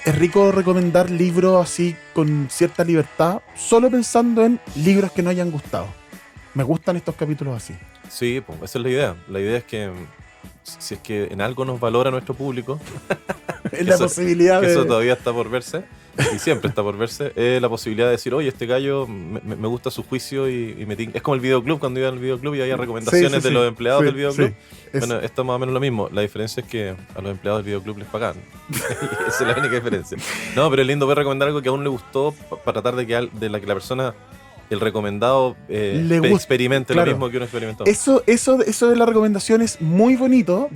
es rico recomendar libros así con cierta libertad, solo pensando en libros que no hayan gustado. Me gustan estos capítulos así. Sí, pues, esa es la idea. La idea es que si es que en algo nos valora nuestro público, Es la posibilidad que de... eso todavía está por verse, y siempre está por verse, es la posibilidad de decir, oye, este gallo me gusta su juicio es como el videoclub, cuando iba al videoclub y había recomendaciones de los empleados del videoclub. Bueno, esto es más o menos lo mismo. La diferencia es que a los empleados del videoclub les pagan. Esa es la única diferencia. No, pero es lindo poder recomendar algo que a uno le gustó para tratar de que la persona, el recomendado, experimente lo mismo que uno experimentó. Eso de la recomendación es muy bonito.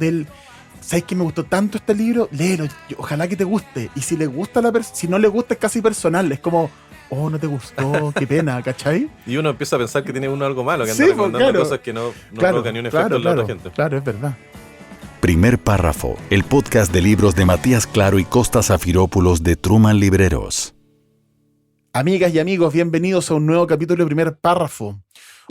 ¿Sabes que me gustó tanto este libro? Léelo, ojalá que te guste. Y si le gusta si no le gusta, es casi personal. Es como, oh, no te gustó, qué pena, ¿cachai? Y uno empieza a pensar que tiene uno algo malo, que anda recomendando cosas que no provocan ni un efecto en la otra gente. Claro, es verdad. Primer Párrafo, el podcast de libros de Matías Claro y Costa Zafiropoulos de Truman Libreros. Amigas y amigos, bienvenidos a un nuevo capítulo de Primer Párrafo.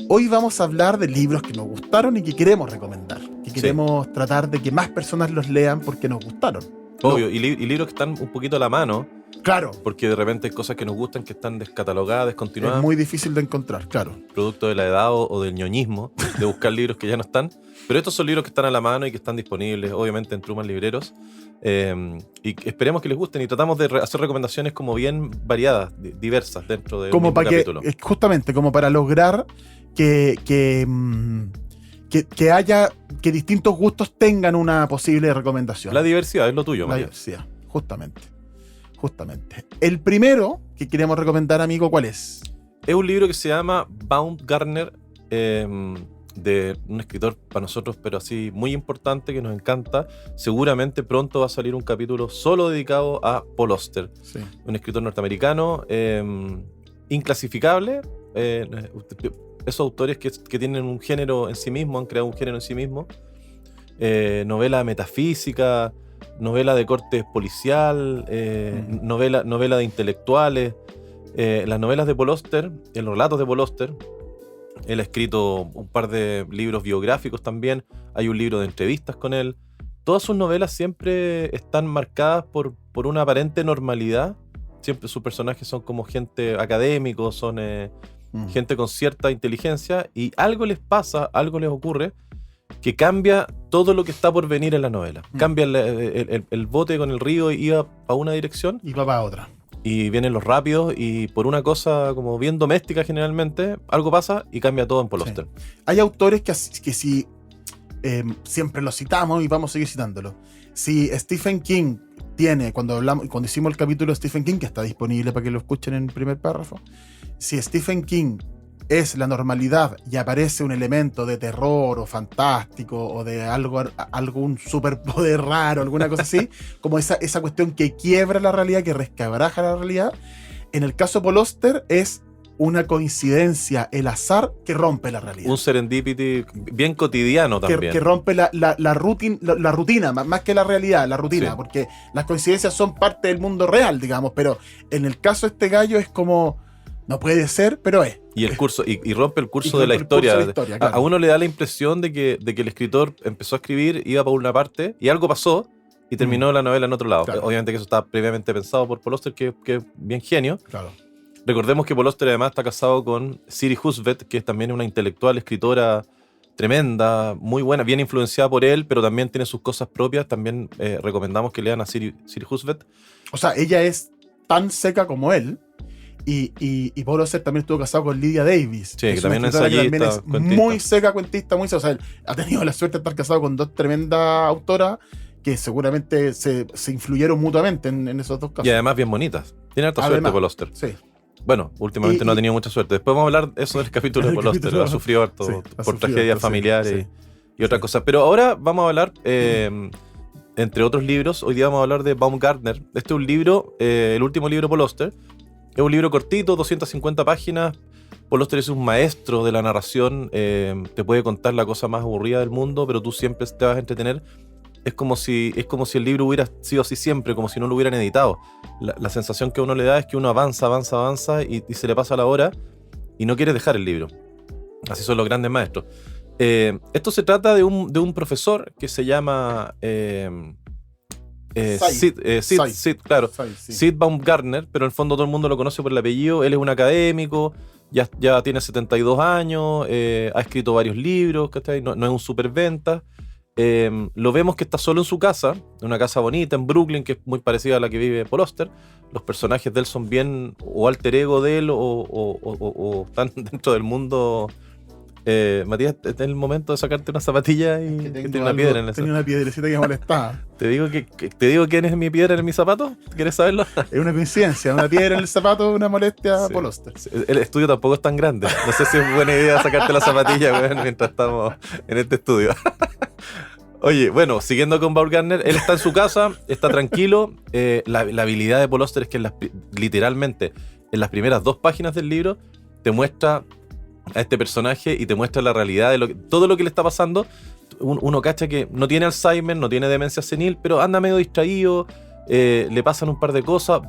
Hoy vamos a hablar de libros que nos gustaron y que queremos recomendar. Que queremos tratar de que más personas los lean porque nos gustaron. Obvio, y libros que están un poquito a la mano. Claro. Porque de repente hay cosas que nos gustan que están descatalogadas, descontinuadas. Es muy difícil de encontrar, claro. Producto de la edad o del ñoñismo, de buscar libros que ya no están. Pero estos son libros que están a la mano y que están disponibles, obviamente, en Truman Libreros. Y esperemos que les gusten y tratamos de hacer recomendaciones como bien variadas, diversas dentro de un capítulo. Justamente, como para lograr que distintos gustos tengan una posible recomendación. La diversidad es lo tuyo, La María. diversidad, justamente. El primero que queremos recomendar, amigo, ¿cuál es? Es un libro que se llama Baumgartner, de un escritor para nosotros, pero así muy importante, que nos encanta. Seguramente pronto va a salir un capítulo solo dedicado a Paul Auster, sí. Un escritor norteamericano, inclasificable. Esos autores que tienen un género en sí mismo, han creado un género en sí mismo. Novela metafísica, novela de corte policial, novela de intelectuales. Las novelas de Paul Auster, los relatos de Paul Auster. Él ha escrito un par de libros biográficos también. Hay un libro de entrevistas con él. Todas sus novelas siempre están marcadas por una aparente normalidad. Siempre sus personajes son como gente académicos, son gente con cierta inteligencia, y algo les pasa, algo les ocurre que cambia todo lo que está por venir en la novela. Cambia el bote con el río, iba para una dirección y va para otra. Y vienen los rápidos, y por una cosa como bien doméstica generalmente, algo pasa y cambia todo en Paul Auster. Sí. Hay autores que si siempre los citamos y vamos a seguir citándolo. Si Stephen King tiene, cuando hicimos el capítulo de Stephen King, que está disponible para que lo escuchen en Primer Párrafo, si Stephen King es la normalidad y aparece un elemento de terror o fantástico o de algún superpoder raro, alguna cosa así, como esa cuestión que quiebra la realidad, que resquebraja la realidad, en el caso de Paul Auster es una coincidencia, el azar que rompe la realidad. Un serendipity bien cotidiano también. Que rompe la rutina, más que la realidad, la rutina, sí. Porque las coincidencias son parte del mundo real, digamos, pero en el caso de este gallo es como, no puede ser, pero es. Y el curso, y rompe el curso de la historia. Claro. A uno le da la impresión de que el escritor empezó a escribir, iba por una parte, y algo pasó, y terminó la novela en otro lado. Claro. Obviamente que eso está previamente pensado por Paul Auster, que es bien genio. Claro. Recordemos que Paul Auster además está casado con Siri Husvet, que es también una intelectual, escritora tremenda, muy buena, bien influenciada por él, pero también tiene sus cosas propias. También recomendamos que lean a Siri Husvet. O sea, ella es tan seca como él, y Paul Auster también estuvo casado con Lydia Davis. Sí, que también es ensayista, cuentista. Muy seca, cuentista, muy seca. O sea, él ha tenido la suerte de estar casado con dos tremendas autoras que seguramente se influyeron mutuamente en esos dos casos. Y además bien bonitas. Tiene harta suerte Paul Auster. Sí. Bueno, últimamente no ha tenido mucha suerte. Después vamos a hablar eso del capítulo de Paul Auster. Ha sufrido harto por tragedias familiares y otras cosas. Pero ahora vamos a hablar, entre otros libros, hoy día vamos a hablar de Baumgartner. Este es un libro, el último libro de Paul Auster. Es un libro cortito, 250 páginas. Paul Auster es un maestro de la narración. Te puede contar la cosa más aburrida del mundo, pero tú siempre te vas a entretener. Es como si el libro hubiera sido así siempre, como si no lo hubieran editado. La sensación que uno le da es que uno avanza y se le pasa la hora y no quiere dejar el libro. Así son los grandes maestros. Esto se trata de un profesor que se llama Claro. Sí. Sid Baumgartner, pero en el fondo todo el mundo lo conoce por el apellido. Él es un académico, ya tiene 72 años, ha escrito varios libros, ¿cachai? No es un superventa. Lo vemos que está solo en su casa, en una casa bonita en Brooklyn, que es muy parecida a la que vive Paul Auster. Los personajes de él son bien o alter ego de él o están dentro del mundo. Matías, es el momento de sacarte una zapatilla y que tiene una piedra en el zapato. Tenía una piedrecita que me molestaba. ¿Te digo quién es mi piedra en mi zapato? ¿Quieres saberlo? Es una coincidencia, una piedra en el zapato, una molestia Sí. Paul Auster. El estudio tampoco es tan grande. No sé si es buena idea sacarte la zapatilla, weón, mientras estamos en este estudio. Oye, bueno, siguiendo con Baumgartner, él está en su casa, está tranquilo. La habilidad de Paul Auster es que literalmente en las primeras 2 páginas del libro te muestra a este personaje y te muestra la realidad de todo lo que le está pasando. Uno cacha que no tiene Alzheimer, no tiene demencia senil, pero anda medio distraído, le pasan un par de cosas,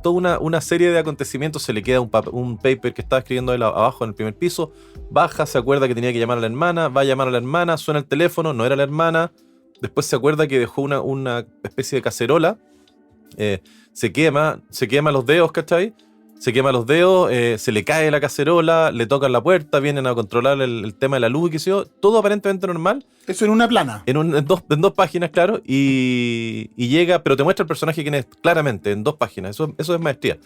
toda una serie de acontecimientos. Se le queda un paper que estaba escribiendo él abajo en el primer piso, baja, se acuerda que tenía que llamar a la hermana, va a llamar a la hermana, suena el teléfono, no era la hermana, después se acuerda que dejó una especie de cacerola, se quema los dedos, ¿cachai? Se quema los dedos, se le cae la cacerola, le tocan la puerta, vienen a controlar el tema de la luz y qué sé yo. Todo aparentemente normal. Eso en una plana. En 2 páginas, claro. Y llega, pero te muestra el personaje quién es, claramente, en 2 páginas. Eso es maestría.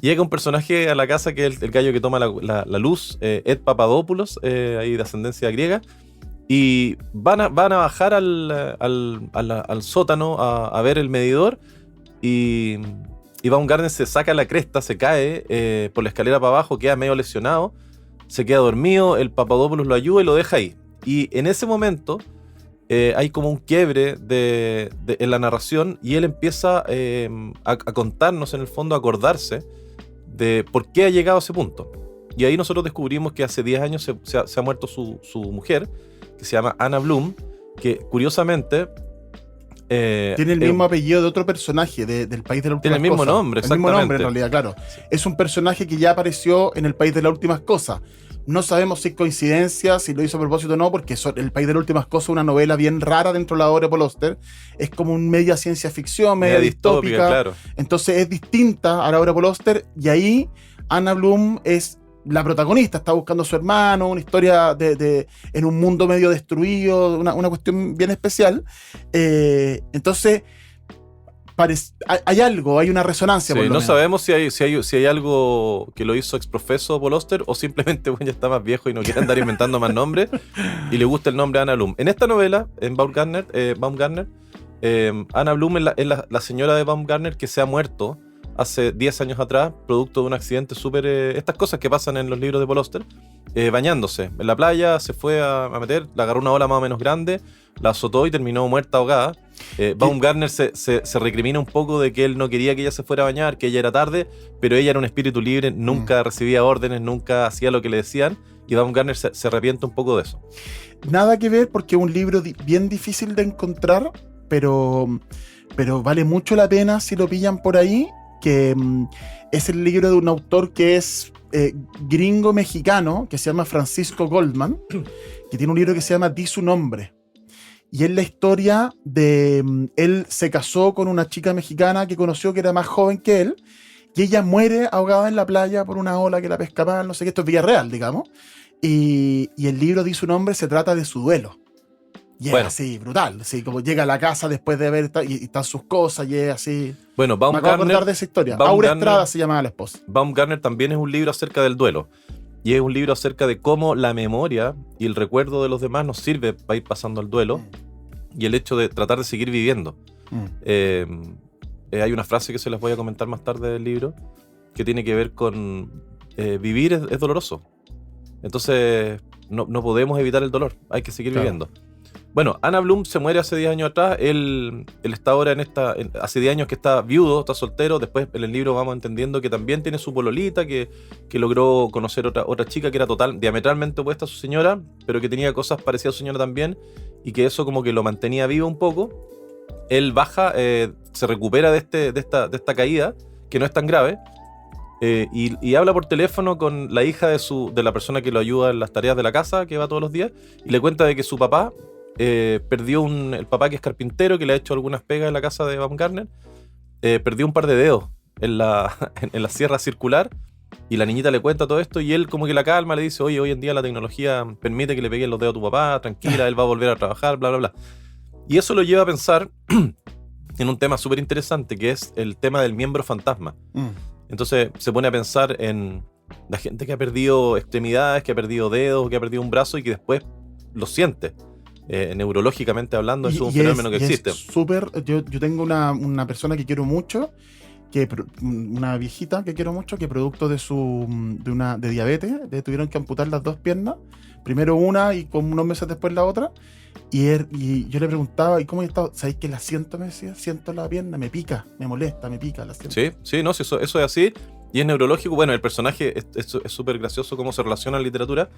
Llega un personaje a la casa que es el gallo que toma la luz, Ed Papadopoulos, ahí de ascendencia griega. Y van a bajar al sótano a ver el medidor. Y Baumgartner se saca la cresta, se cae por la escalera para abajo, queda medio lesionado, se queda dormido, el Papadopoulos lo ayuda y lo deja ahí. Y en ese momento hay como un quiebre en la narración y él empieza a contarnos, en el fondo, a acordarse de por qué ha llegado a ese punto. Y ahí nosotros descubrimos que hace 10 años se ha muerto su mujer, que se llama Anna Bloom, que curiosamente... tiene el mismo apellido de otro personaje del País de las Últimas Cosas. Tiene el mismo nombre, exactamente. El mismo nombre, en realidad, claro. Sí. Es un personaje que ya apareció en El País de las Últimas Cosas. No sabemos si es coincidencia, si lo hizo a propósito o no, porque El País de las Últimas Cosas es una novela bien rara dentro de la obra de Paul Auster. Es como un media ciencia ficción, media distópica. Claro. Entonces es distinta a la obra de Paul Auster. Y ahí Anna Bloom es la protagonista, está buscando a su hermano, una historia en un mundo medio destruido, una cuestión bien especial. Entonces, hay una resonancia. Sí, por lo no menos. sabemos si hay algo que lo hizo exprofeso Paul Auster o simplemente ya está más viejo y no quiere andar inventando más nombres y le gusta el nombre Anna Bloom. En esta novela, en Baumgartner, Anna Bloom es la señora de Baumgartner que se ha muerto hace 10 años atrás, producto de un accidente súper... estas cosas que pasan en los libros de Paul Auster, bañándose en la playa, se fue a meter, la agarró una ola más o menos grande, la azotó y terminó muerta ahogada. Baumgartner se recrimina un poco de que él no quería que ella se fuera a bañar, que ella era tarde, pero ella era un espíritu libre, nunca recibía órdenes, nunca hacía lo que le decían, y Baumgartner se arrepiente un poco de eso. Nada que ver, porque es un libro bien difícil de encontrar, pero vale mucho la pena si lo pillan por ahí, que es el libro de un autor que es gringo mexicano, que se llama Francisco Goldman, que tiene un libro que se llama Di su nombre. Y es la historia de... él se casó con una chica mexicana que conoció, que era más joven que él, y ella muere ahogada en la playa por una ola que la pesca mal, no sé qué, esto es Villarreal, digamos. Y el libro Di su nombre se trata de su duelo. Y es así, brutal, así como llega a la casa después de haber y están sus cosas, y es así. Bueno, me acabo de acordar de esa historia. Aura Estrada se llamaba la esposa. Baumgartner también es un libro acerca del duelo. Y es un libro acerca de cómo la memoria y el recuerdo de los demás nos sirve para ir pasando el duelo y el hecho de tratar de seguir viviendo. Hay una frase que se las voy a comentar más tarde del libro que tiene que ver con vivir es doloroso. Entonces no podemos evitar el dolor, hay que seguir viviendo. Bueno, Anna Bloom se muere hace 10 años atrás. Él está ahora hace 10 años que está viudo, está soltero. Después en el libro vamos entendiendo que también tiene su pololita, que logró conocer otra chica que era diametralmente opuesta a su señora, pero que tenía cosas parecidas a su señora también, y que eso como que lo mantenía vivo un poco. Él baja, se recupera de esta caída, que no es tan grave, y habla por teléfono con la hija de la persona que lo ayuda en las tareas de la casa, que va todos los días, y le cuenta de que su papá perdió el papá, que es carpintero, que le ha hecho algunas pegas en la casa de Baumgartner, perdió un par de dedos en la sierra circular, y la niñita le cuenta todo esto y él como que la calma, le dice, oye, hoy en día la tecnología permite que le peguen los dedos a tu papá, tranquila, él va a volver a trabajar, bla, bla, bla. Y eso lo lleva a pensar en un tema súper interesante, que es el tema del miembro fantasma. Entonces se pone a pensar en la gente que ha perdido extremidades, que ha perdido dedos, que ha perdido un brazo y que después lo siente. Neurológicamente hablando, eso es un fenómeno que existe. Yo tengo una persona que quiero mucho, una viejita que quiero mucho, que producto de diabetes, le tuvieron que amputar las dos piernas, primero una y con unos meses después la otra, y yo le preguntaba, ¿y cómo he estado? ¿Sabéis que la siento? Me decía, siento la pierna, me pica, me molesta, me pica, la siento. Sí, no, eso es así, y es neurológico. Bueno, el personaje es súper gracioso cómo se relaciona en la literatura.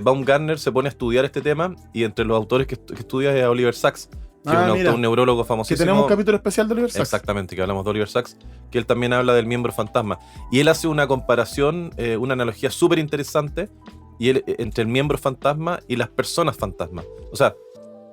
Baumgartner se pone a estudiar este tema, y entre los autores que estudia es a Oliver Sacks, que es un neurólogo famosísimo. Que tenemos un capítulo especial de Oliver Sacks. Exactamente, que hablamos de Oliver Sacks, que él también habla del miembro fantasma. Y él hace una comparación, una analogía súper interesante entre el miembro fantasma y las personas fantasma. O sea,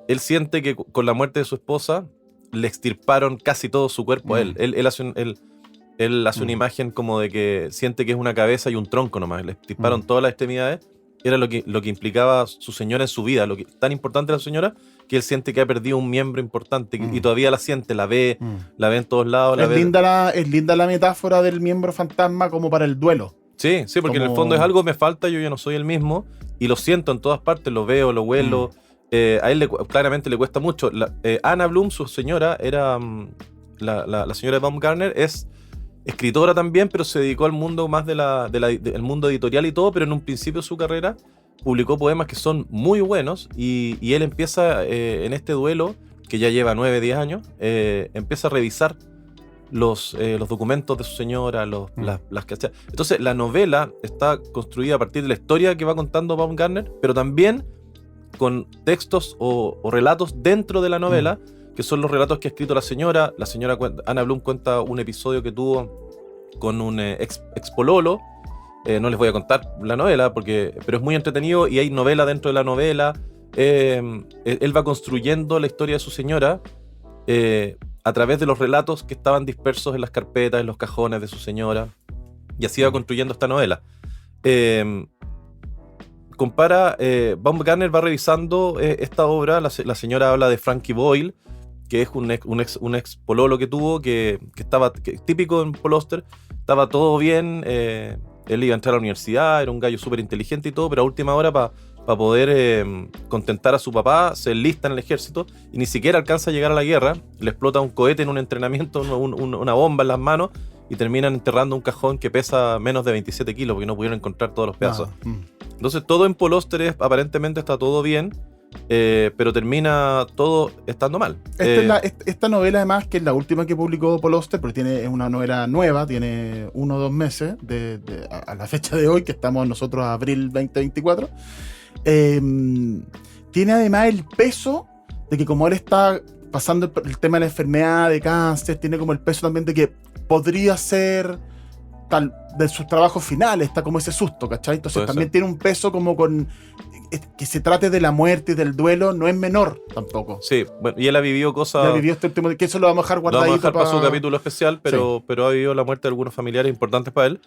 él siente que con la muerte de su esposa le extirparon casi todo su cuerpo a él. Él hace una imagen como de que siente que es una cabeza y un tronco nomás. Le extirparon todas las extremidades. Era lo que implicaba su señora en su vida. Lo que tan importante era su señora, que él siente que ha perdido un miembro importante y todavía la siente, la ve en todos lados. Es linda la metáfora del miembro fantasma como para el duelo. Sí, porque en el fondo es algo me falta, yo ya no soy el mismo y lo siento en todas partes, lo veo, lo huelo. A él claramente le cuesta mucho. Anna Bloom, su señora, era la señora de Baumgartner, es escritora también, pero se dedicó al mundo más del mundo editorial y todo, pero en un principio de su carrera publicó poemas que son muy buenos y él empieza en este duelo, que ya lleva 9-10 años, empieza a revisar los documentos de su señora, las cachas. Entonces la novela está construida a partir de la historia que va contando Baumgartner, pero también con textos o relatos dentro de la novela, que son los relatos que ha escrito la señora. Anna Bloom cuenta un episodio que tuvo con un ex pololo. No les voy a contar la novela, pero es muy entretenido y hay novela dentro de la novela. Él va construyendo la historia de su señora a través de los relatos que estaban dispersos en las carpetas, en los cajones de su señora, y así va construyendo esta novela. Baumgartner va revisando esta obra. La señora habla de Frankie Boyle, que es un ex pololo que tuvo, que estaba típico en Paul Auster. Estaba todo bien, él iba a entrar a la universidad, era un gallo súper inteligente y todo, pero a última hora para poder contentar a su papá se enlista en el ejército y ni siquiera alcanza a llegar a la guerra. Le explota un cohete en un entrenamiento, una bomba en las manos, y terminan enterrando un cajón que pesa menos de 27 kilos porque no pudieron encontrar todos los pedazos. Entonces todo en Paul Auster aparentemente está todo bien, pero termina todo estando mal. Esta novela, además, que es la última que publicó Paul Auster, pero es una novela nueva, tiene 1 o 2 meses a la fecha de hoy, que estamos nosotros a abril 2024. Tiene además el peso de que, como él está pasando el tema de la enfermedad de cáncer, tiene como el peso también de que podría ser de sus trabajos finales, está como ese susto, ¿cachai? Entonces también tiene un peso como con que se trate de la muerte y del duelo, no es menor tampoco. Sí, bueno, y él ha vivido cosas. Ha vivido este último, que eso lo vamos a dejar guardadito. Lo vamos a dejar para su capítulo especial, pero ha vivido la muerte de algunos familiares importantes para él.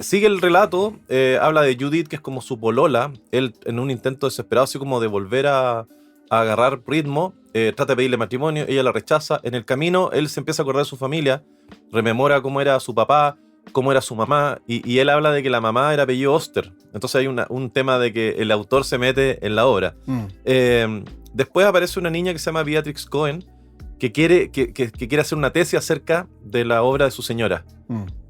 Sigue el relato, habla de Judith, que es como su polola. Él, en un intento desesperado, así como de volver a agarrar ritmo, trata de pedirle matrimonio, ella la rechaza. En el camino, él se empieza a acordar de su familia, rememora cómo era su papá, cómo era su mamá, y él habla de que la mamá era apellido Oster. Entonces hay un tema de que el autor se mete en la obra. Después aparece una niña que se llama Beatrix Cohen, que quiere hacer una tesis acerca de la obra de su señora.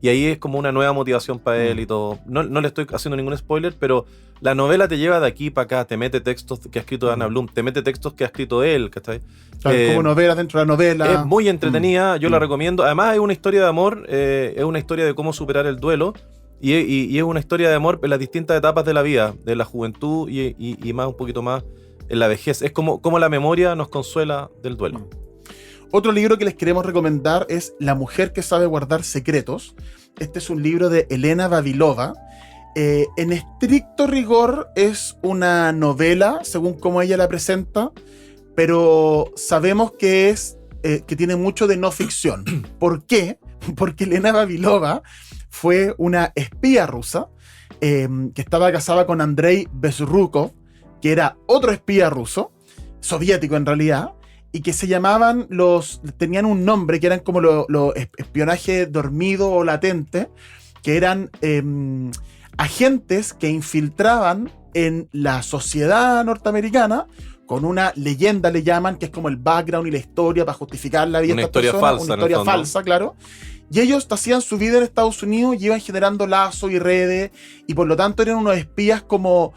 Y ahí es como una nueva motivación para él y todo. No le estoy haciendo ningún spoiler, pero la novela te lleva de aquí para acá, te mete textos que ha escrito Anna Bloom, te mete textos que ha escrito él, ¿cachai? Claro, como novela dentro de la novela. Es muy entretenida, yo la recomiendo. Además es una historia de amor, es una historia de cómo superar el duelo, y es una historia de amor en las distintas etapas de la vida, de la juventud y más, un poquito más en la vejez. Es como la memoria nos consuela del duelo. Otro libro que les queremos recomendar es La mujer que sabe guardar secretos. Este es un libro de Elena Vavilova. En estricto rigor es una novela, según como ella la presenta, pero sabemos que que tiene mucho de no ficción. ¿Por qué? Porque Elena Vavilova fue una espía rusa que estaba casada con Andrei Bezrukov, que era otro espía ruso, soviético en realidad, y que se llamaban tenían un nombre que eran como espionaje dormido o latente, que eran agentes que infiltraban en la sociedad norteamericana con una leyenda, le llaman, que es como el background y la historia para justificar la vida de estas personas. Una historia falsa, claro. Y ellos hacían su vida en Estados Unidos y iban generando lazos y redes, y por lo tanto eran unos espías como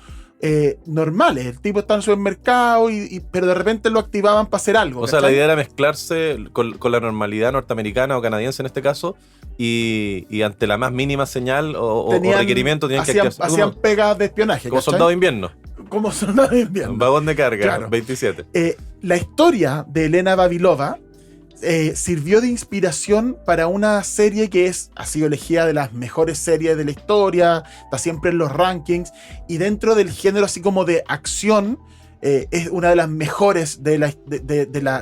normales. El tipo estaba en el supermercado, pero de repente lo activaban para hacer algo. O sea, la idea era mezclarse con la normalidad norteamericana o canadiense en este caso, y ante la más mínima señal o requerimiento tenían hacían pegas de espionaje. Como soldado de invierno. Como soldado de invierno. Un vagón de carga, claro. 27. La historia de Elena Vavilova sirvió de inspiración para una serie que ha sido elegida de las mejores series de la historia, está siempre en los rankings, y dentro del género así como de acción, es una de las mejores de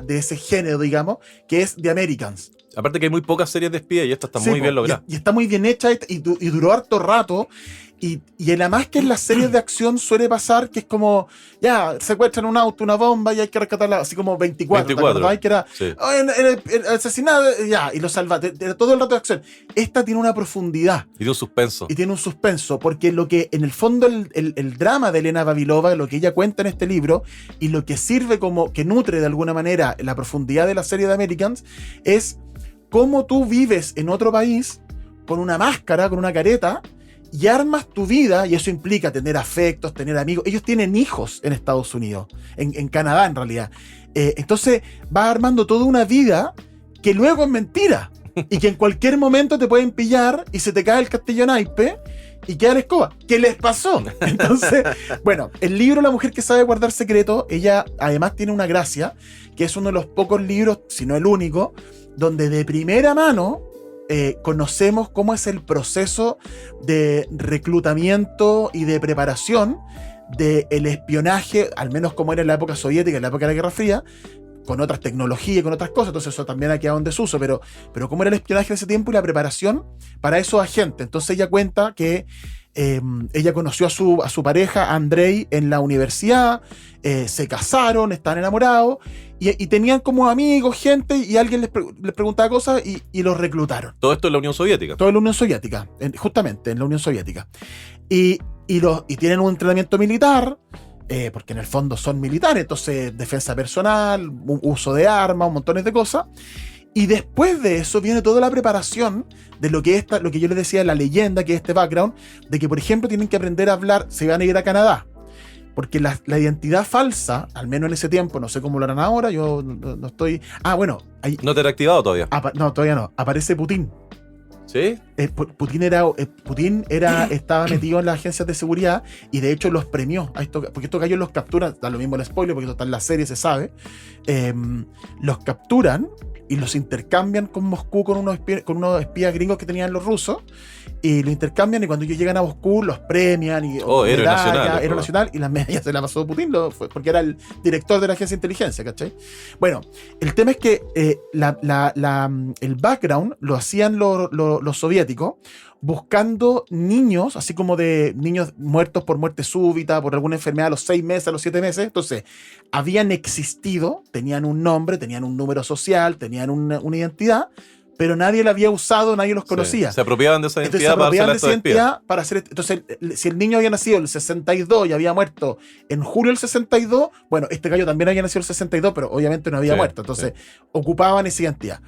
ese género, digamos, que es The Americans. Aparte que hay muy pocas series de espía y esta está muy bien lograda. Y está muy bien hecha y duró harto rato. Y además que en las series de acción suele pasar que es como, ya, secuestran un auto, una bomba y hay que rescatarla, así como 24. ¿Te acordás? Que era el asesinato, ya, y lo salvaste. Todo el rato de acción. Esta tiene una profundidad. Y tiene un suspenso. Porque lo que, en el fondo, el drama de Elena Vavilova, lo que ella cuenta en este libro, y lo que sirve como, que nutre de alguna manera la profundidad de la serie de Americans, es cómo tú vives en otro país con una máscara, con una careta, y armas tu vida, y eso implica tener afectos, tener amigos. Ellos tienen hijos en Estados Unidos, en Canadá en realidad. Entonces vas armando toda una vida que luego es mentira, y que en cualquier momento te pueden pillar y se te cae el castillo naipe y queda la escoba. ¿Qué les pasó? Entonces, bueno, el libro La mujer que sabe guardar secretos, ella además tiene una gracia, que es uno de los pocos libros, si no el único, donde de primera mano conocemos cómo es el proceso de reclutamiento y de preparación del espionaje, al menos como era en la época soviética, en la época de la Guerra Fría, con otras tecnologías, con otras cosas. Entonces eso también ha quedado en desuso, pero cómo era el espionaje de ese tiempo y la preparación para esos agentes. Entonces ella cuenta que ella conoció a su pareja, Andrei, en la universidad, se casaron, estaban enamorados, y tenían como amigos, gente, y alguien les preguntaba cosas y los reclutaron. Todo esto en la Unión Soviética. Todo en la Unión Soviética, justamente en la Unión Soviética. Y tienen un entrenamiento militar, porque en el fondo son militares, entonces defensa personal, uso de armas, un montón de cosas. Y después de eso viene toda la preparación de lo que yo les decía, la leyenda, que es este background, de que, por ejemplo, tienen que aprender a hablar, se van a ir a Canadá. Porque la identidad falsa, al menos en ese tiempo, no sé cómo lo harán ahora, yo no estoy... bueno. ¿No te era activado todavía? No, todavía no. Aparece Putin. ¿Sí? Putin estaba metido en las agencias de seguridad y de hecho los premió a porque estos gallos los capturan, da lo mismo el spoiler porque esto está en la serie, se sabe. Los capturan y los intercambian con Moscú con unos espías gringos que tenían los rusos, y lo intercambian, y cuando ellos llegan a Moscú los premian y héroe nacional, y las medallas se las pasó Putin, porque era el director de la agencia de inteligencia, ¿cachai? Bueno, el tema es que el background lo hacían los soviéticos buscando niños, así como de niños muertos por muerte súbita, por alguna enfermedad a los 6 meses, a los 7 meses. Entonces, habían existido, tenían un nombre, tenían un número social, tenían una identidad, pero nadie la había usado, nadie los conocía. Se apropiaban de esa identidad para hacer esto. Entonces, si el niño había nacido en el 62 y había muerto en julio del 62, bueno, este gallo también había nacido en el 62, pero obviamente no había muerto. Entonces, ocupaban esa identidad.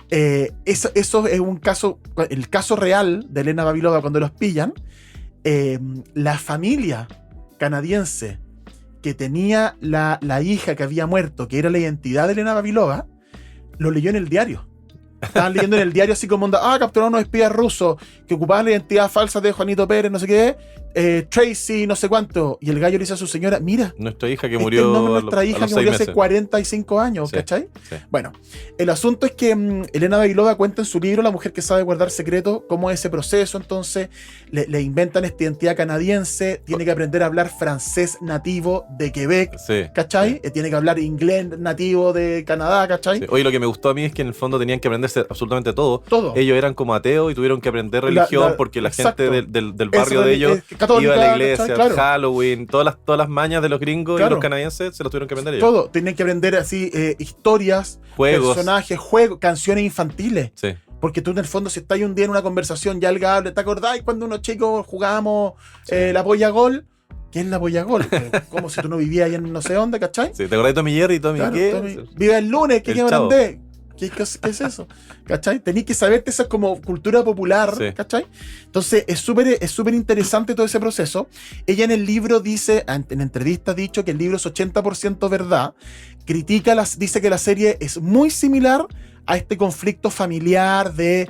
Eso es un caso, el caso real de Elena Vavilova cuando los pillan. La familia canadiense que tenía la hija que había muerto, que era la identidad de Elena Vavilova, lo leyó en el diario. Estaban leyendo en el diario así como capturaron unos espías rusos que ocupaban la identidad falsa de Juanito Pérez, no sé qué, Tracy, no sé cuánto. Y el gallo le dice a su señora, mira, Nuestra hija que este murió es el nombre de a nuestra hija los que 6 murió hace meses. 45 años, Sí, ¿cachai? sí. Bueno, el asunto es que Elena Bailova cuenta en su libro La mujer que sabe guardar secretos, cómo es ese proceso. Entonces le inventan esta identidad canadiense, tiene que aprender a hablar francés nativo de Quebec, Sí, ¿cachai? sí. Tiene que hablar inglés nativo de Canadá, ¿cachai? Sí. Oye, lo que me gustó a mí es que en el fondo tenían que aprenderse absolutamente todo. Todo. Ellos eran como ateos y tuvieron que aprender religión porque la exacto. gente del barrio de ellos católica, iba a la iglesia, ¿cachai? Claro. Halloween, todas las mañas de los gringos y Claro. los canadienses se los tuvieron que aprender ellos. Todo. Tienen que aprender así historias, Juegos. personajes, juegos, canciones infantiles. Sí. Porque tú en el fondo, si estás un día en una conversación ya algable, ¿te acordáis cuando unos chicos jugábamos la polla gol? ¿Qué es la polla gol? Como si tú no vivías ahí en no sé dónde, ¿cachai? Sí, ¿te acordás de Tommy Jerry? Tommy, Claro, ¿qué? Tommy, vive el lunes, ¿qué El quiere Chavo. aprender? ¿Qué es eso? ¿Cachai? Tenéis que saberte, eso es como cultura popular, Sí. ¿cachai? Entonces es súper interesante todo ese proceso. Ella en el libro dice, en entrevista ha dicho que el libro es 80% verdad. Dice que la serie es muy similar a este conflicto familiar de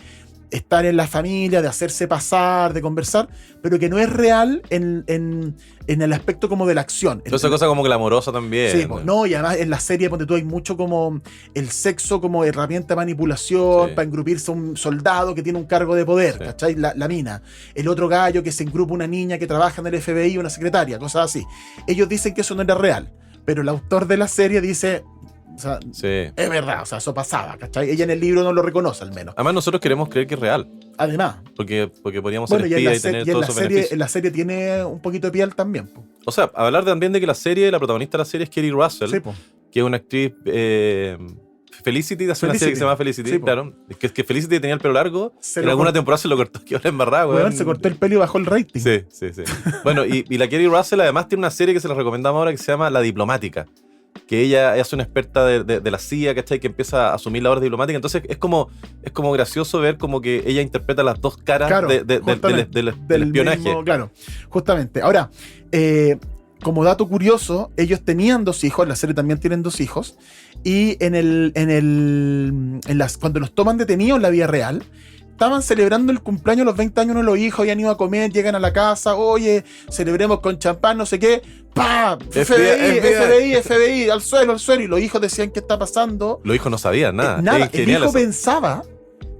estar en la familia, de hacerse pasar, de conversar, pero que no es real en el aspecto como de la acción. Toda esa cosa como glamorosa también. Sí, pues, no, y además en la serie, ponte tú, hay mucho como el sexo como herramienta de manipulación, Sí. para engrupirse a un soldado que tiene un cargo de poder, Sí. ¿cachai? La mina. El otro gallo que se engrupa una niña que trabaja en el FBI, una secretaria, cosas así. Ellos dicen que eso no era real, pero el autor de la serie dice, o sea, Sí. es verdad, o sea, eso pasaba, ¿cachai? Ella en el libro no lo reconoce al menos. Además nosotros queremos creer que es real, Además, porque podríamos bueno, ser y en la, espías y tener y en todos la esos serie, beneficios. en la serie tiene un poquito de piel también, po. O sea, hablar también de que la protagonista de la serie es Kerry Russell, Sí, po. que es una actriz Felicity, hace una serie que se llama Felicity, Sí, po. claro. Que Felicity tenía el pelo largo, Se en lo alguna cortó. temporada se lo cortó, que ahora embarrado, Weón, se cortó el pelo y bajó el rating. Sí. Bueno, y la Kerry Russell además tiene una serie que se la recomendamos ahora que se llama La Diplomática, que ella es una experta de la CIA, ¿cachai? Que empieza a asumir la obra diplomática. Entonces es como gracioso ver como que ella interpreta las dos caras Claro, del justamente, del espionaje. mismo, claro, justamente. Ahora, como dato curioso, ellos tenían 2 hijos, en la serie también tienen 2 hijos, y cuando los toman detenidos en la vida real, estaban celebrando el cumpleaños, los 20 años de los hijos, habían ido a comer, llegan a la casa, oye, celebremos con champán, no sé qué, ¡pah! FBI, al suelo, y los hijos decían, ¿qué está pasando? Los hijos no sabían nada. Nada, Es el genial hijo eso. pensaba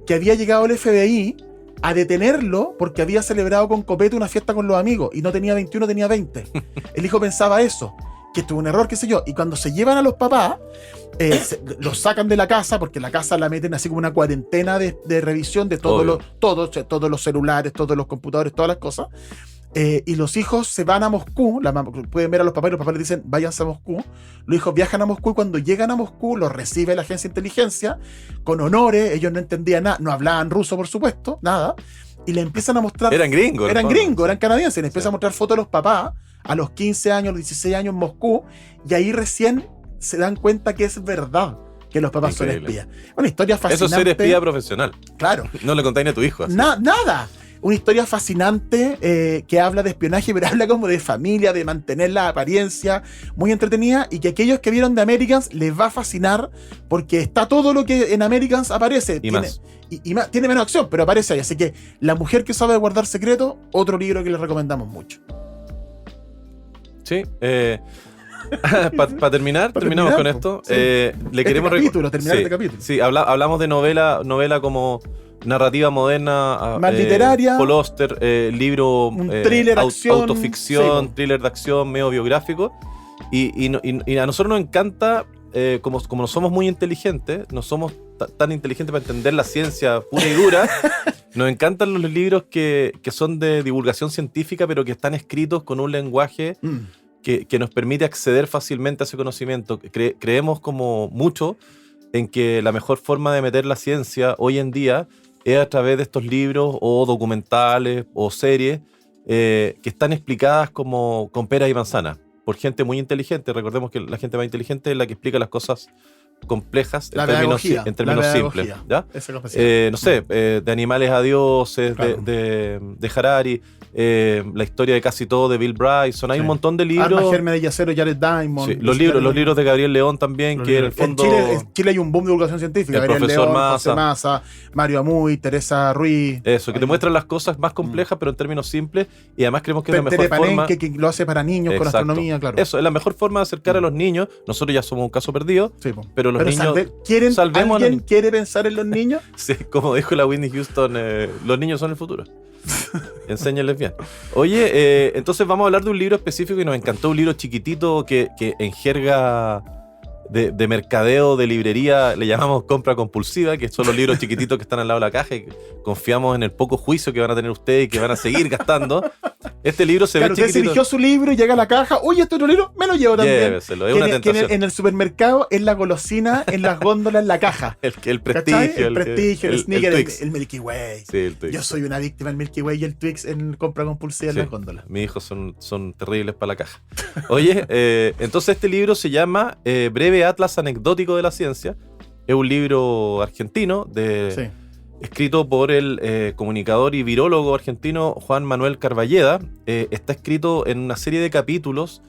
que había llegado el FBI a detenerlo porque había celebrado con copete una fiesta con los amigos y no tenía 21, tenía 20. El hijo pensaba eso, que esto es un error, qué sé yo. Y cuando se llevan a los papás, los sacan de la casa porque la casa la meten así como una cuarentena de revisión de todos los celulares, todos los computadores, todas las cosas. Y los hijos se van a Moscú, pueden ver a los papás y los papás les dicen váyanse a Moscú. Los hijos viajan a Moscú y cuando llegan a Moscú los recibe la agencia de inteligencia con honores. Ellos no entendían nada, no hablaban ruso por supuesto, nada, y le empiezan a mostrar, Eran gringos. eran canadienses, les empiezan a mostrar fotos de los papás a los 15 años, los 16 años en Moscú, y ahí recién se dan cuenta que es verdad que los papás Increíble. son espías. Una historia fascinante. Eso es ser espía profesional. Claro. No le contáis ni a tu hijo. Así. Nada. Una historia fascinante que habla de espionaje, pero habla como de familia, de mantener la apariencia, muy entretenida, y que aquellos que vieron The Americans les va a fascinar porque está todo lo que en Americans aparece. Y más. Y más. Tiene menos acción, pero aparece ahí. Así que La mujer que sabe guardar secretos, otro libro que les recomendamos mucho. Sí. Para terminar, terminamos con esto. Sí. Le queremos terminar este capítulo. Sí, hablamos de novela como narrativa moderna, Más literaria. Paul Auster, libro, Un thriller, acción, autoficción, sí, thriller de acción, medio biográfico. Y a nosotros nos encanta, como no somos muy inteligentes, no somos tan inteligentes para entender la ciencia pura y dura, nos encantan los libros que son de divulgación científica, pero que están escritos con un lenguaje que nos permite acceder fácilmente a ese conocimiento. Creemos como mucho en que la mejor forma de meter la ciencia hoy en día es a través de estos libros o documentales o series que están explicadas como con peras y manzanas por gente muy inteligente. Recordemos que la gente más inteligente es la que explica las cosas complejas La pedagogía, en términos la simples. pedagogía. ¿Ya? Esa capacidad. No sé, de animales a dioses, Claro. de Harari, la historia de casi todo de Bill Bryson. Hay Sí. un montón de Armas, libros. Gérmenes y Acero, Jared Diamond. Sí, los libros de Gabriel León también, que en el fondo. En Chile hay un boom de divulgación científica. El Gabriel profesor León, Massa. José Massa, Mario Amuy, Teresa Ruiz. Eso, que te Ahí. muestran las cosas más complejas, pero en términos simples. Y además creemos que es la mejor Tere forma. Palenque, que lo hace para niños con Exacto. astronomía, claro. Eso, es la mejor forma de acercar a los niños. Nosotros ya somos un caso perdido, Sí, po. pero los niños. salvemos a los ¿Alguien niños. quiere pensar en los niños? Sí, como dijo la Whitney Houston, los niños son el futuro. Enséñales bien. Oye, entonces vamos a hablar de un libro específico y nos encantó, un libro chiquitito que en jerga de mercadeo, de librería, le llamamos compra compulsiva, que son los libros chiquititos que están al lado de la caja y que confiamos en el poco juicio que van a tener ustedes y que van a seguir gastando. Este libro se Claro, ve usted se chiquitito. eligió su libro y llega a la caja. Oye, este otro libro me lo llevo también. Lléveselo, es una Que tentación. en el supermercado es la golosina en las góndolas en la caja. El ¿Cachai? prestigio, El prestigio, el sneaker, Twix. el Milky Way. Sí, el Twix. Yo soy una víctima del Milky Way y el Twix en compra compulsiva Sí, en las góndolas. mis hijos son terribles para la caja. Oye, entonces este libro se llama Breve Atlas Anecdótico de la Ciencia. Es un libro argentino Sí. escrito por el comunicador y virólogo argentino Juan Manuel Carballeda. Está escrito en una serie de capítulos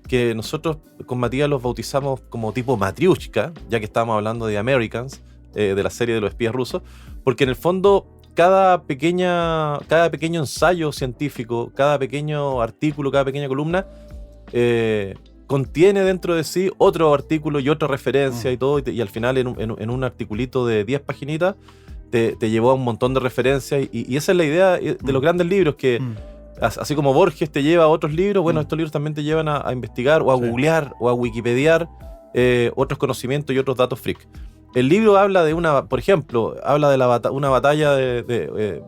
que nosotros con Matías los bautizamos como tipo Matriushka, ya que estábamos hablando de Americans, de la serie de los espías rusos, porque en el fondo cada pequeño ensayo científico, cada pequeño artículo, cada pequeña columna contiene dentro de sí otro artículo y otra referencia y todo, y al final en un articulito de 10 paginitas te llevó a un montón de referencias, y esa es la idea de los grandes libros, que así como Borges te lleva a otros libros, bueno, estos libros también te llevan a investigar o a googlear o a wikipediar otros conocimientos y otros datos freak. El libro habla de por ejemplo, habla de una batalla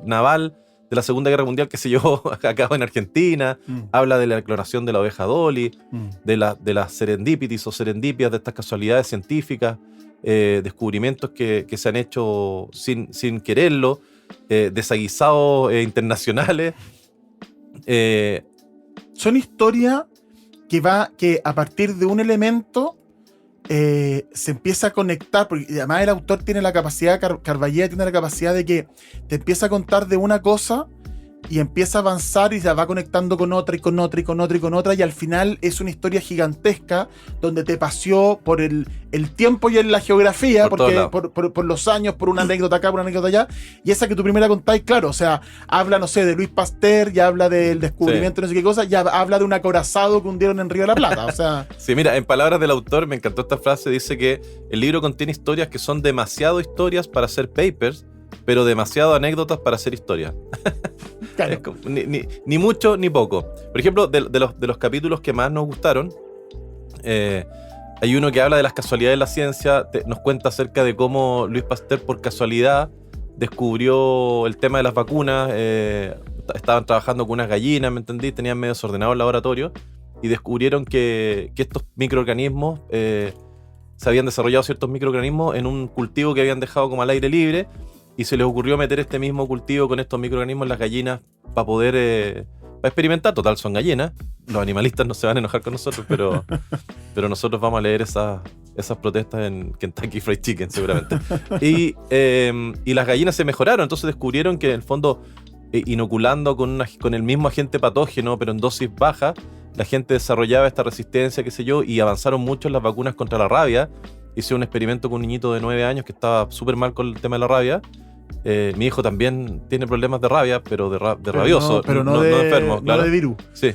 naval de la Segunda Guerra Mundial que se llevó a cabo en Argentina, habla de la clonación de la oveja Dolly, de las serendipities o serendipias, de estas casualidades científicas, descubrimientos que se han hecho sin quererlo, desaguisados internacionales. Son historias que a partir de un elemento se empieza a conectar, porque además el autor tiene la capacidad, Carballeda tiene la capacidad de que te empieza a contar de una cosa y empieza a avanzar y se va conectando con otra y con otra y con otra y con otra, y al final es una historia gigantesca donde te paseó por el tiempo y en la geografía, por los años, por una anécdota acá, por una anécdota allá, y esa que tú primera contáis, claro, o sea, habla, no sé, de Luis Pasteur, ya habla del descubrimiento, no sé qué cosa, ya habla de un acorazado que hundieron en Río de la Plata, o sea... Sí, mira, en palabras del autor, me encantó esta frase, dice que el libro contiene historias que son demasiado historias para ser papers, pero demasiado anécdotas para hacer historia. Claro. Ni mucho ni poco. Por ejemplo, de los capítulos que más nos gustaron, hay uno que habla de las casualidades de la ciencia, nos cuenta acerca de cómo Luis Pasteur por casualidad descubrió el tema de las vacunas. Estaban trabajando con unas gallinas, ¿me entendí? Tenían medio desordenado el laboratorio y descubrieron que estos microorganismos, se habían desarrollado ciertos microorganismos en un cultivo que habían dejado como al aire libre, y se les ocurrió meter este mismo cultivo con estos microorganismos en las gallinas para poder para experimentar. Total, son gallinas. Los animalistas no se van a enojar con nosotros, pero nosotros vamos a leer esas protestas en Kentucky Fried Chicken seguramente. Y las gallinas se mejoraron, entonces descubrieron que en el fondo, inoculando con el mismo agente patógeno, pero en dosis bajas, la gente desarrollaba esta resistencia, qué sé yo, y avanzaron mucho en las vacunas contra la rabia. Hice un experimento con un niñito de 9 años que estaba súper mal con el tema de la rabia. Mi hijo también tiene problemas de rabia, pero de rabioso, no de enfermo, claro. No de virus. Sí.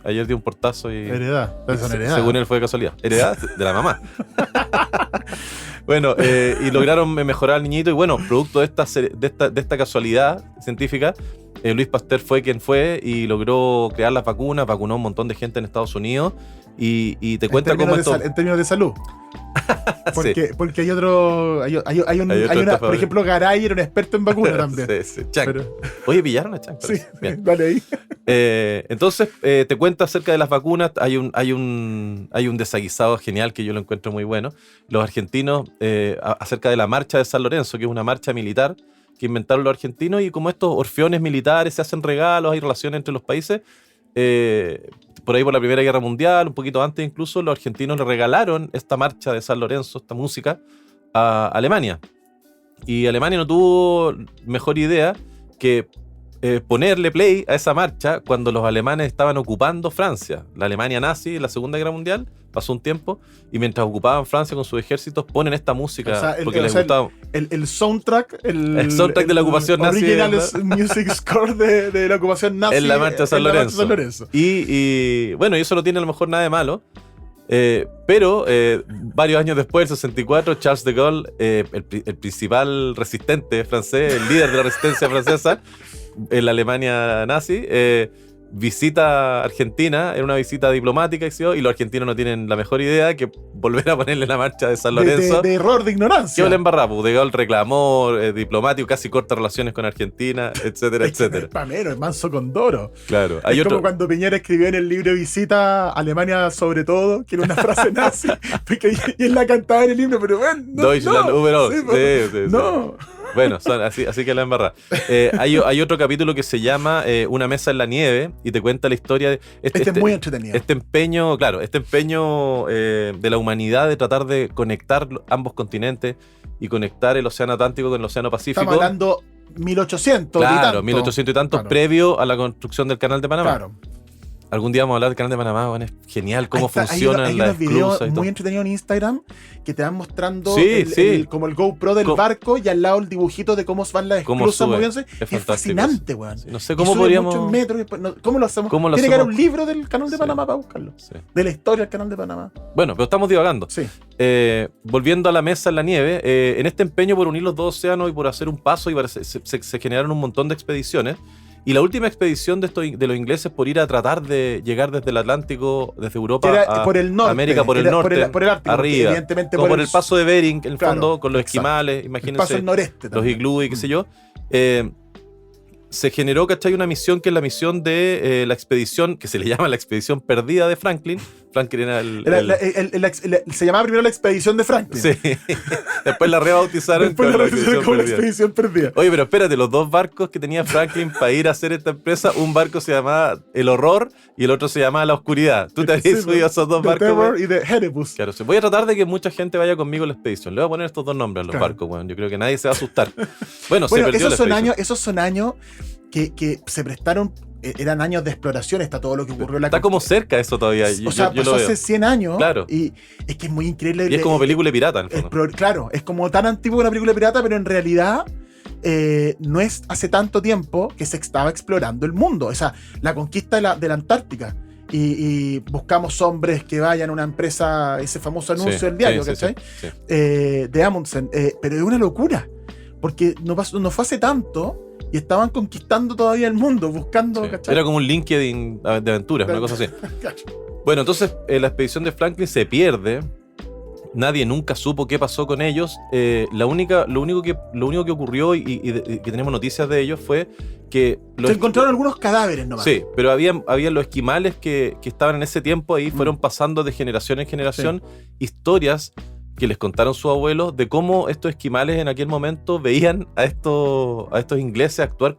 Ayer dio un portazo y... Heredad. Heredad. Según él fue de casualidad. Heredad de la mamá. Bueno, y lograron mejorar al niñito, y bueno, producto de esta casualidad científica, Luis Pasteur fue quien fue y logró crear las vacunas, vacunó a un montón de gente en Estados Unidos, y te cuenta cómo esto... En términos de salud. Porque hay otro. Por ejemplo, Garay era un experto en vacunas también. Sí. Chang. Oye, pillaron a Chang. Sí, vale ahí. Entonces, te cuenta acerca de las vacunas. Hay un desaguisado genial que yo lo encuentro muy bueno. Los argentinos, acerca de la marcha de San Lorenzo, que es una marcha militar que inventaron los argentinos, y como estos orfeones militares se hacen regalos, hay relaciones entre los países. por ahí por la Primera Guerra Mundial, un poquito antes incluso, los argentinos le regalaron esta marcha de San Lorenzo, esta música, a Alemania. Y Alemania no tuvo mejor idea que ponerle play a esa marcha cuando los alemanes estaban ocupando Francia. La Alemania nazi en la Segunda Guerra Mundial, pasó un tiempo, y mientras ocupaban Francia con sus ejércitos, ponen esta música, O sea, porque les gustaba. El soundtrack, El soundtrack de la ocupación nazi, original ¿no? music score de la ocupación nazi En la marcha de San en la marcha de Lorenzo. San Lorenzo. Y bueno, y eso no tiene a lo mejor nada de malo. Pero varios años después, el 64, Charles de Gaulle, el principal resistente francés, el líder de la resistencia francesa en la Alemania nazi, visita Argentina en una visita diplomática, y los argentinos no tienen la mejor idea que volver a ponerle la marcha de San Lorenzo. De error, de ignorancia. Que le embarraba, De Gaulle reclamó, diplomático, casi corta relaciones con Argentina, etcétera, etcétera. Es pamero, es manso condoro. Claro. Es como cuando Piñera escribió en el libro Visita Alemania sobre todo, que era una frase nazi, y él la cantaba en el libro, pero bueno, Deutschland überall. Sí. No. Bueno, así que la embarrada. Hay otro capítulo que se llama Una mesa en la nieve, y te cuenta la historia de Este es muy entretenido. Este empeño de la humanidad de tratar de conectar ambos continentes y conectar el Océano Atlántico con el Océano Pacífico. Estamos hablando 1800 y tanto. Claro, 1800 y tanto, claro, previo a la construcción del Canal de Panamá. Claro. Algún día vamos a hablar del Canal de Panamá, bueno, es genial cómo Hay funcionan las unos videos esclusas y todo. muy entretenidos en Instagram que te van mostrando Sí. como el GoPro del barco, y al lado el dibujito de cómo van las Cómo esclusas sube. moviéndose. Es Es fantástico fascinante, eso. weón. Sí, no sé Y cómo sube podríamos... muchos metros y después, ¿cómo lo hacemos? ¿Cómo lo Tiene que haber hacemos? un libro del Canal de Sí. Panamá para buscarlo. Sí. De la historia del Canal de Panamá. Bueno, pero estamos divagando. Sí. Volviendo a la mesa en la nieve, en este empeño por unir los dos océanos y por hacer un paso, se generaron un montón de expediciones. Y la última expedición de los ingleses por ir a tratar de llegar desde el Atlántico, desde Europa Era por el norte, América, por el era norte, por el Ártico, arriba, evidentemente como por el paso de Bering, en el claro, fondo, con los exacto. esquimales, El paso imagínense, al noreste los también. iglús y qué sé yo. Se generó, ¿cachai? Una misión que es la misión de la expedición, que se le llama la expedición perdida de Franklin. Franklin era Se llamaba primero la expedición de Franklin. Sí. Después la rebautizaron Después con la la bautizaron como la expedición perdida. Oye, pero espérate, los dos barcos que tenía Franklin para ir a hacer esta empresa, un barco se llamaba El Horror y el otro se llamaba La Oscuridad. ¿Tú te habías subido a esos dos The barcos? Terror y de Hedebus. Claro, voy a tratar de que mucha gente vaya conmigo a la expedición. Le voy a poner estos dos nombres a los Claro. barcos, bueno. Yo creo que nadie se va a asustar. Bueno, se perdió la esos son expedición. años que se prestaron, eran años de exploración, está todo lo que ocurrió en la Está como cerca eso todavía. O sea, yo pasó lo veo. hace 100 años. Claro. Y es que es muy increíble. Y es como película de pirata, en el fondo. Claro, es como tan antiguo una película pirata, pero en realidad no es hace tanto tiempo que se estaba explorando el mundo. O sea, la conquista de la Antártica. Y buscamos hombres que vayan a una empresa, ese famoso anuncio Sí, del diario, sí, ¿cachai? sí. De Amundsen. Pero es una locura. Porque no fue hace tanto y estaban conquistando todavía el mundo, buscando, Sí. ¿cachai? Era como un LinkedIn de aventuras, una cosa así. Bueno, entonces la expedición de Franklin se pierde. Nadie nunca supo qué pasó con ellos. Lo único que ocurrió y que tenemos noticias de ellos fue que Se encontraron algunos cadáveres nomás. Sí, pero habían los esquimales que estaban en ese tiempo ahí, fueron pasando de generación en generación historias que les contaron sus abuelos de cómo estos esquimales en aquel momento veían a estos ingleses actuar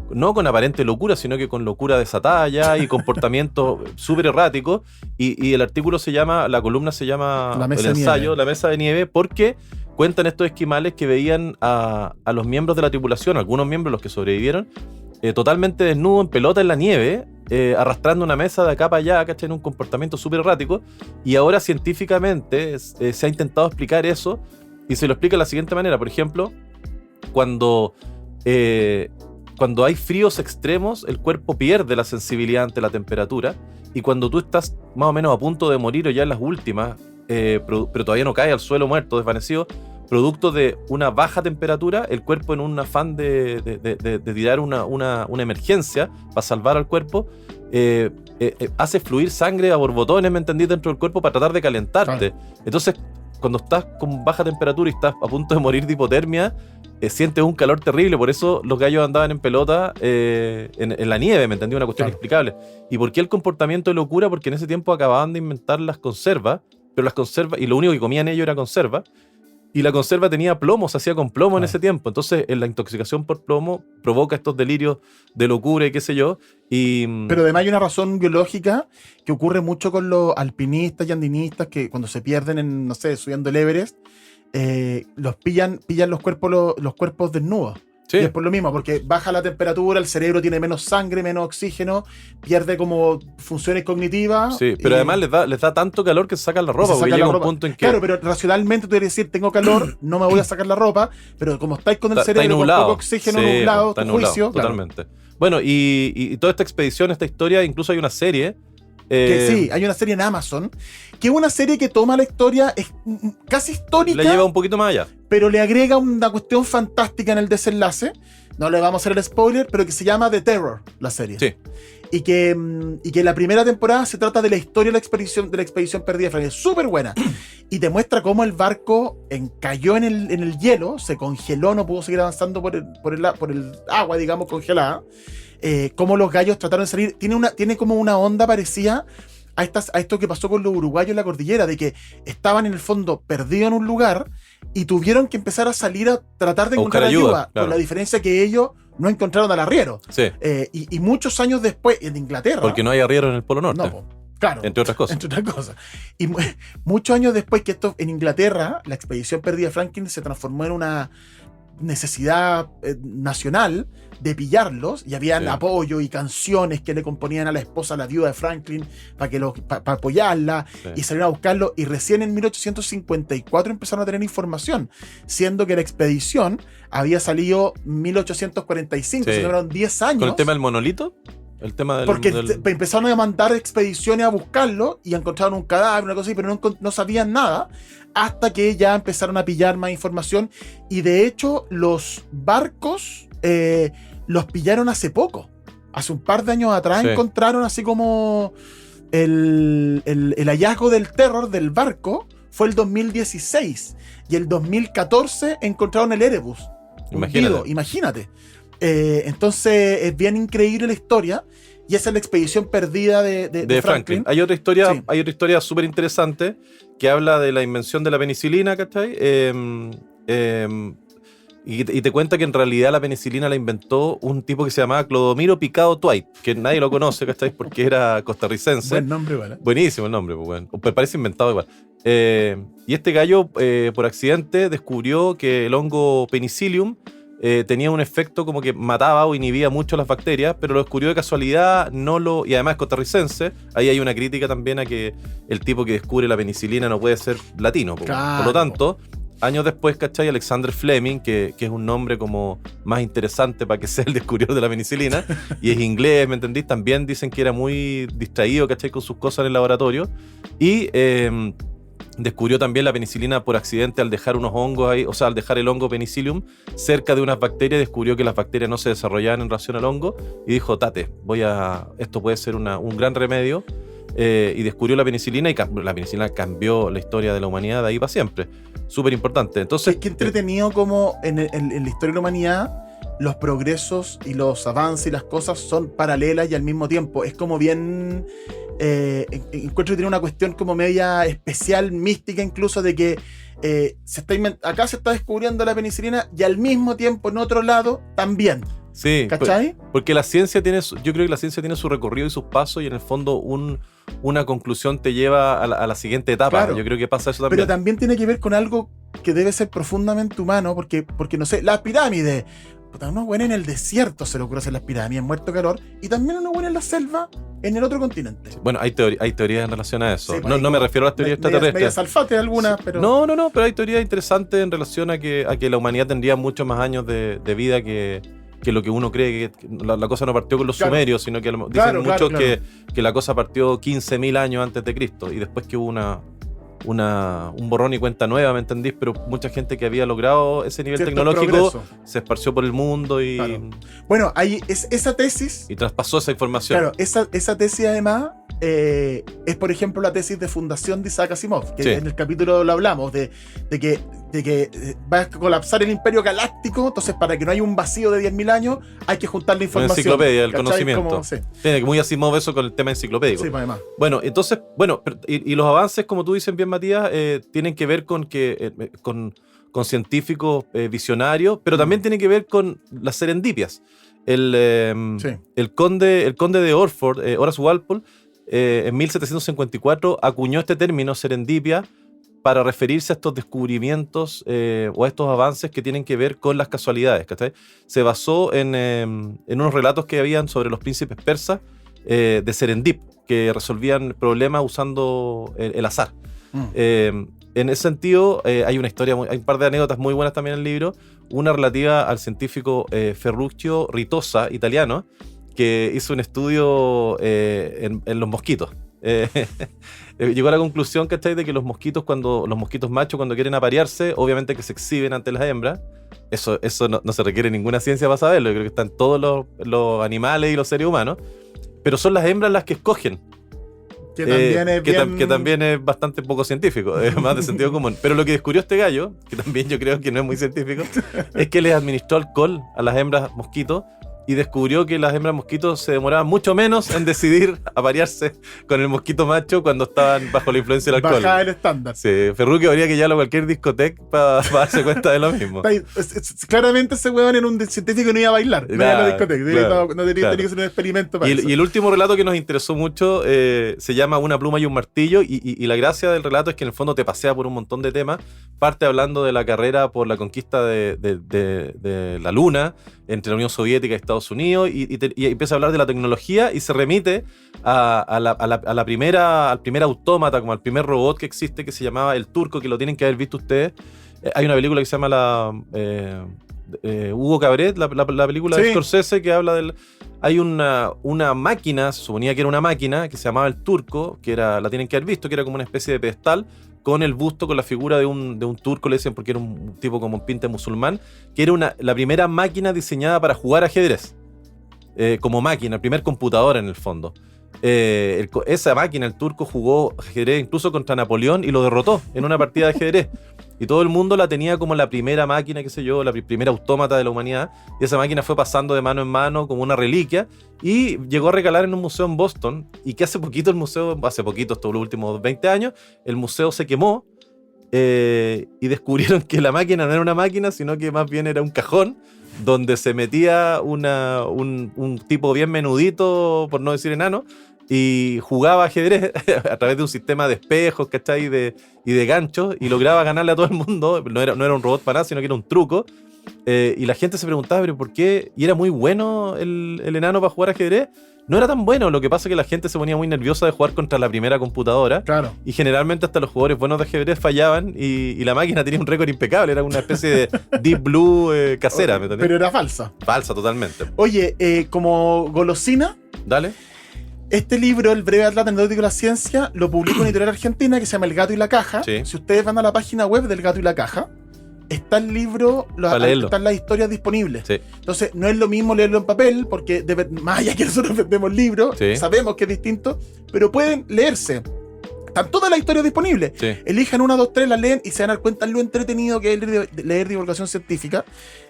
no con aparente locura, sino que con locura desatada ya y comportamientos súper erráticos. Y el artículo la columna se llama, La mesa el de ensayo, nieve. La mesa de nieve, porque cuentan estos esquimales que veían a los miembros de la tripulación, algunos miembros, los que sobrevivieron, totalmente desnudos, en pelota en la nieve, arrastrando una mesa de acá para allá, ¿cachai? En un comportamiento súper errático. Y ahora científicamente se ha intentado explicar eso, y se lo explica de la siguiente manera. Por ejemplo, cuando hay fríos extremos, el cuerpo pierde la sensibilidad ante la temperatura, y cuando tú estás más o menos a punto de morir o ya en las últimas, pero todavía no cae al suelo muerto, desvanecido, producto de una baja temperatura, el cuerpo, en un afán de tirar una emergencia para salvar al cuerpo, hace fluir sangre a borbotones, ¿me entendí?, dentro del cuerpo para tratar de calentarte. Claro. Entonces, cuando estás con baja temperatura y estás a punto de morir de hipotermia, sientes un calor terrible. Por eso los gallos andaban en pelota en la nieve, ¿me entendí? Una cuestión inexplicable. ¿Y por qué el comportamiento de locura? Porque en ese tiempo acababan de inventar las conservas, pero las conservas, y lo único que comían ellos era conserva, Y la conserva tenía plomo, se hacía con plomo en Ah. ese tiempo. Entonces, la intoxicación por plomo provoca estos delirios de locura y qué sé yo. Y, Pero además hay una razón biológica que ocurre mucho con los alpinistas y andinistas que cuando se pierden en, no sé, subiendo el Everest, los pillan los cuerpos desnudos. sí, Y es por lo mismo, porque baja la temperatura, el cerebro tiene menos sangre, menos oxígeno, pierde como funciones cognitivas. sí, pero y además les da tanto calor que se sacan la ropa, se porque saca llega la un ropa. punto en que Claro, pero racionalmente tú quieres decir, tengo calor, no me voy a sacar la ropa, pero como estáis con el está cerebro con nublado. poco oxígeno Sí, nublado, está tu nublado, juicio, claro. totalmente. Bueno, y toda esta expedición, esta historia, incluso hay una serie. Que sí, hay una serie en Amazon, que es una serie que toma la historia, es casi histórica, La lleva un poquito más allá. pero le agrega una cuestión fantástica en el desenlace. No le vamos a hacer el spoiler, pero que se llama The Terror, la serie. Sí. Y que la primera temporada se trata de la historia de la expedición perdida de Franklin. Es súper buena. Y te muestra cómo el barco cayó en el hielo, se congeló, no pudo seguir avanzando por el agua, digamos, congelada. Cómo los gallos trataron de salir. Tiene como una onda parecida a esto que pasó con los uruguayos en la cordillera, de que estaban en el fondo perdidos en un lugar y tuvieron que empezar a salir a tratar de A buscar encontrar ayuda, ayuda, claro. con la diferencia que ellos no encontraron al arriero. Sí, Y muchos años después, en Inglaterra... porque no hay arriero en el Polo Norte, No, po, claro. entre otras cosas. Entre otras cosas. Y muchos años después que esto en Inglaterra, la expedición perdida de Franklin se transformó en una necesidad nacional de pillarlos, y habían Sí. apoyo y canciones que le componían a la esposa, a la viuda de Franklin, para apoyarla, Sí. y salieron a buscarlo, y recién en 1854 empezaron a tener información, siendo que la expedición había salido 1845, Sí. se duraron 10 años. Con el tema del monolito, el tema del... Porque del- empezaron a mandar expediciones a buscarlo y encontraron un cadáver, una cosa así, pero no sabían nada hasta que ya empezaron a pillar más información. Y de hecho, los barcos los pillaron hace poco. Hace un par de años atrás Sí. encontraron así como el hallazgo del Terror del barco fue el 2016. Y el 2014 encontraron el Erebus. hundido, imagínate. Entonces es bien increíble la historia. Y esa es la expedición perdida de Franklin. Hay otra Sí. historia súper interesante que habla de la invención de la penicilina, ¿cachai? Y te cuenta que en realidad la penicilina la inventó un tipo que se llamaba Clodomiro Picado Twight, que nadie lo conoce, ¿cachai? Porque era costarricense. Buen nombre, ¿vale? Buenísimo el nombre, pues, bueno. Me parece inventado igual. Y este gallo, por accidente, descubrió que el hongo Penicillium tenía un efecto como que mataba o inhibía mucho las bacterias, pero lo descubrió de casualidad, y además es costarricense. Ahí hay una crítica también a que el tipo que descubre la penicilina no puede ser latino. Claro. Por lo tanto, años después, ¿cachai? Alexander Fleming, que es un nombre como más interesante para que sea el descubridor de la penicilina, y es inglés, ¿me entendís? También dicen que era muy distraído, ¿cachai? Con sus cosas en el laboratorio. Y descubrió también la penicilina por accidente al dejar unos hongos ahí, o sea, al dejar el hongo Penicillium cerca de unas bacterias, descubrió que las bacterias no se desarrollaban en relación al hongo y dijo, tate, esto puede ser un gran remedio, y descubrió la penicilina y la penicilina cambió la historia de la humanidad de ahí para siempre. Súper importante. Entonces, Qué entretenido como en la historia de la humanidad los progresos y los avances y las cosas son paralelas y al mismo tiempo. Es como bien... encuentro que tiene una cuestión como media especial, mística incluso, de que acá se está descubriendo la penicilina y al mismo tiempo en otro lado también. sí, ¿Cachai? porque la ciencia yo creo que la ciencia tiene su recorrido y sus pasos y en el fondo una conclusión te lleva a la siguiente etapa. Claro. Yo creo que pasa eso también. Pero también tiene que ver con algo que debe ser profundamente humano, porque no sé, las pirámides. Puta, uno bueno en el desierto se le ocurre hacer las pirámides, muerto calor, y también uno bueno en la selva, en el otro continente. Bueno, hay teorías en relación a eso. Sí, no me refiero a las teorías extraterrestres. Medias alfates algunas, Sí. pero... No, pero hay teorías interesantes en relación a que la humanidad tendría muchos más años de vida que lo que uno cree, que la cosa no partió con los Claro. sumerios, sino que dicen Claro, muchos claro. que la cosa partió 15.000 años antes de Cristo y después que hubo un borrón y cuenta nueva, ¿me entendís? Pero mucha gente que había logrado ese nivel Cierto tecnológico progreso. se esparció por el mundo y Bueno, ahí esa tesis, traspasó esa información. claro, esa tesis además es, por ejemplo, la tesis de fundación de Isaac Asimov, que Sí. en el capítulo lo hablamos, de que va a colapsar el imperio galáctico, entonces para que no haya un vacío de 10.000 años, hay que juntar la Una información. enciclopedia del ¿cachai? conocimiento. Como, sí, Tiene muy Asimov eso con el tema enciclopédico. sí, pues, además. Bueno, entonces, y los avances, como tú dices bien, Matías, tienen que ver con que con con científicos visionarios, pero también tiene que ver con las serendipias. El conde de Orford, Horace Walpole, en 1754 acuñó este término serendipia para referirse a estos descubrimientos o a estos avances que tienen que ver con las casualidades, ¿cachai? Se basó en unos relatos que habían sobre los príncipes persas de Serendip, que resolvían problemas usando el azar. En ese sentido, hay una historia, hay un par de anécdotas muy buenas también en el libro. Una relativa al científico Ferruccio Ritosa, italiano, que hizo un estudio en los mosquitos. Llegó a la conclusión, ¿cachai?, de que los mosquitos machos, cuando quieren aparearse, obviamente que se exhiben ante las hembras. Eso no se requiere ninguna ciencia para saberlo. Yo creo que están todos los animales y los seres humanos. Pero son las hembras las que escogen. Que también es bastante poco científico, es más de sentido común. Pero lo que descubrió este gallo, que también yo creo que no es muy científico, es que les administró alcohol a las hembras mosquitos y descubrió que las hembras mosquitos se demoraban mucho menos en decidir aparearse con el mosquito macho cuando estaban bajo la influencia del alcohol. Bajaba el estándar. Sí, Ferruccio habría que llevarlo a cualquier discoteca para darse cuenta de lo mismo. Claramente ese huevón era un científico que no iba a bailar, no iba a la discoteca. No tenía que ser un experimento para eso. Y el último relato que nos interesó mucho se llama Una pluma y un martillo, y la gracia del relato es que en el fondo te pasea por un montón de temas. Parte hablando de la carrera por la conquista de la Luna entre la Unión Soviética y Estados Unidos, y empieza a hablar de la tecnología y se remite al primer autómata, como al primer robot que existe, que se llamaba El Turco, que lo tienen que haber visto ustedes. Hay una película que se llama Hugo Cabret, la película de Scorsese, que habla del... Hay una máquina, se suponía que era una máquina, que se llamaba El Turco, que la tienen que haber visto, que era como una especie de pedestal, con el busto, con la figura de un turco, le decían, porque era un tipo como un pinte musulmán, que era la primera máquina diseñada para jugar ajedrez. Como máquina, el primer computador en el fondo. Esa máquina, el turco, jugó ajedrez incluso contra Napoleón y lo derrotó en una partida de ajedrez. Y todo el mundo la tenía como la primera máquina, qué sé yo, la primera autómata de la humanidad. Y esa máquina fue pasando de mano en mano como una reliquia y llegó a recalar en un museo en Boston. Y que hace poquito, estos los últimos 20 años, el museo se quemó y descubrieron que la máquina no era una máquina, sino que más bien era un cajón donde se metía un tipo bien menudito, por no decir enano, y jugaba ajedrez a través de un sistema de espejos, ¿cachai? Y de ganchos, y lograba ganarle a todo el mundo. No era un robot para nada, sino que era un truco. Y la gente se preguntaba, ¿pero por qué? ¿Y era muy bueno el enano para jugar ajedrez? No era tan bueno, lo que pasa es que la gente se ponía muy nerviosa de jugar contra la primera computadora. Claro. Y generalmente hasta los jugadores buenos de ajedrez fallaban y la máquina tenía un récord impecable, era una especie de Deep Blue casera. ¿Me entendés? Pero era falsa. Falsa, totalmente. Oye, como golosina... Dale. Este libro, El breve atlas anecdótico de la ciencia, lo publica una editorial argentina que se llama El Gato y la Caja. Sí. Si ustedes van a la página web del Gato y la Caja, está el libro, están las historias disponibles. Sí. Entonces, no es lo mismo leerlo en papel, porque más allá que nosotros vendemos libros, sabemos que es distinto, pero pueden leerse. Están todas las historias disponibles. Sí. Elijan 1, 2, 3, las leen y se van a dar cuenta lo entretenido que es leer divulgación científica,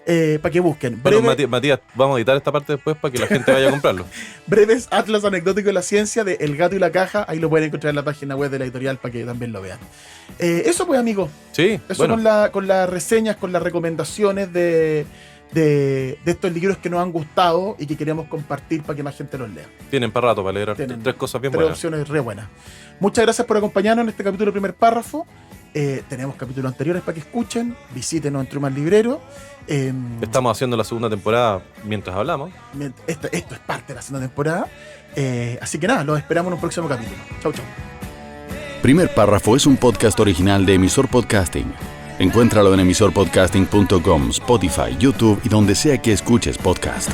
para que busquen. Bueno, Matías, vamos a editar esta parte después para que la gente vaya a comprarlo. Breves atlas anecdóticos de la ciencia de El Gato y la Caja. Ahí lo pueden encontrar en la página web de la editorial para que también lo vean. Eso pues, amigos. Sí. Eso bueno. con las reseñas, con las recomendaciones de estos libros que nos han gustado y que queremos compartir para que más gente los lea. Tienen para rato para leer tres cosas bien buenas. 3 opciones re buenas. Muchas gracias por acompañarnos en este capítulo del primer párrafo. Tenemos capítulos anteriores para que escuchen. Visítenos en Truman Librero. Estamos haciendo la segunda temporada mientras hablamos. Esto es parte de la segunda temporada. Así que nada, los esperamos en un próximo capítulo. Chau, chau. Primer Párrafo es un podcast original de Emisor Podcasting. Encuéntralo en emisorpodcasting.com, Spotify, YouTube y donde sea que escuches podcast.